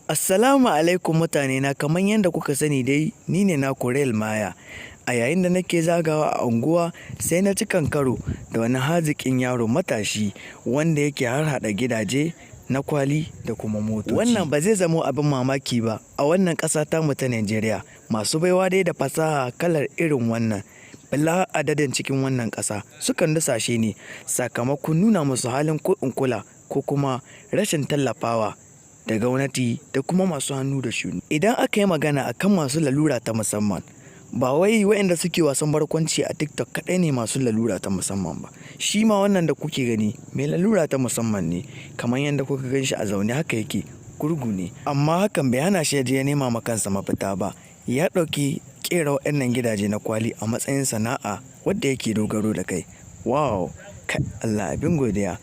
Assalamu alaikum mutane na, kamar yadda kuka sani dai ni ne naku Real Maya. A yayin da nake zagawa a unguwa sai na ci karo da wani haziƙin yaro matashi wanda yake harhaɗa gidaje na kwali da kuma motoci. Wannan ba zai zamo abin mamaki ba a wannan ƙasa tamu ta Najeriya. Masu baiwa dai da fasaha kalar irin wannan bala adadin cikin wannan ƙasa sukan dusashe ne sakamakon nuna musu halin ko in kula ko kuma rashin tallafawa da gwamnati da kuma masu hannu da shuni. Idan aka yi magana akan masu lalura ta musamman, ba wai waɗanda suke wasan barkwanci a TikTok kaɗai ne masu lalura ta musamman ba. Shi ma wannan da kuke gani mai lalura ta musamman ne, kamar yadda kuka gan shi a zaune haka yake, gurgu ne. Amma hakan bai hana shi ya nema ma kansa mafita ba. Ya ɗauki ƙera waɗannan gidaje na kwali a matsayin sana'a wadda yake dogaro da kai. Wow, kai Allah abin godiya.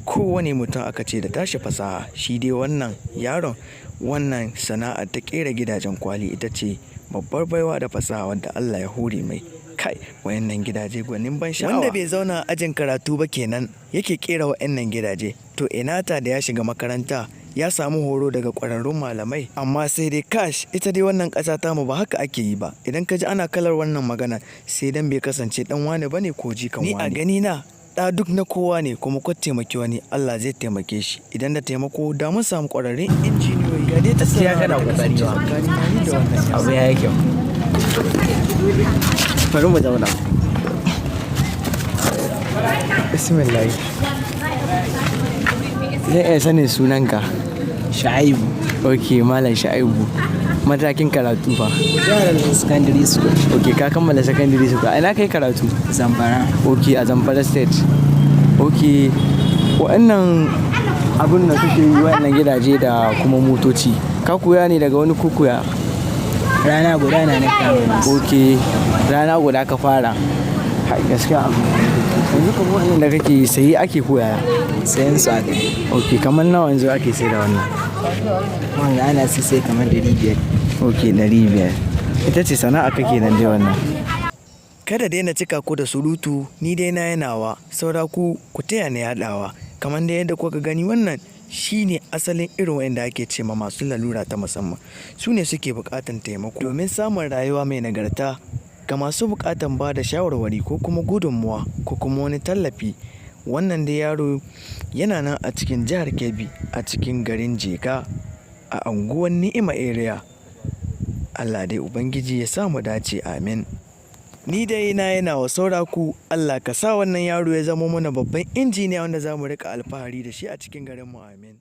Kowane mutum aka ce da tashi fasaha, shi dai wannan yaron wannan sana'ar ta ƙera gidajen kwali ita ce babbar baiwa da fasaha wadda Allah ya hore mai. Kai wayannan gidaje gwanin ban sha'awa. Wanda bai zauna ajin karatu ba kenan yake ƙera wayannan gidaje, to ina ta da ya shiga makaranta ya samu horo daga ƙwararrun malamai. Amma sai dai kash, ita dai wannan ƙasa tamu ba haka ake yi ba. Idan ka ji ana kalar wannan magana sai dan bai kasance dan wane bane ko jikan wane. Ni a gani na ɗa duk na kowa ne, kuma ko taimaki wani Allah zai taimake shi. Idan da taimako da mun samu ƙwararrun injiniyoyi. Ga dai ta gaskiya kana kokari ba, abu ya yi kyau. Bari mu zauna. Bismillah. Zai iya sanin sunanka? Sha'ibu. Ok, Malam Sha'ibu. Matakin karatu fa? Secondary school. Ok, ka kammala secondary school. Ina kai karatu? Zamfara. Ok, a Zamfara state. Ok, waɗannan abin da suke yi waɗannan gidaje da kuma motoci, ka koya ne daga wani kukuya? Rana guda na kama. Ok, rana guda ka fara. Gaskiya abu. Yanzu kuma wannan da kake sayi ake koya? Sayan su aka. Ok, kamar nawa yanzu ake sai da wannan? Wanda ana sai kamar 500. Ok, 500. Ita ce sana'a kake nan dai wannan. Kada dai na cika ku da surutu, ni dai na yanawa, saura ku taya ni yaɗawa. Kamar da yadda kuka gani wannan shine asalin irin wanda ake ce ma masu lalura ta musamman. Su ne suke buƙatan taimako domin samun rayuwa mai nagarta. Ga masu buƙatan ba da shawarwari ko kuma gudunmuwa ko kuma wani tallafi, wannan dai yaro yana nan a cikin jihar Kebbi, a cikin garin Jega, a unguwar Ni'ima area. Allah dai Ubangiji ya sa mu dace, amin. Ni dai na yana wa saura ku, Allah ka sa wannan yaro ya zama mana babban injiniya wanda za mu riƙa alfahari da shi a cikin garinmu, amin.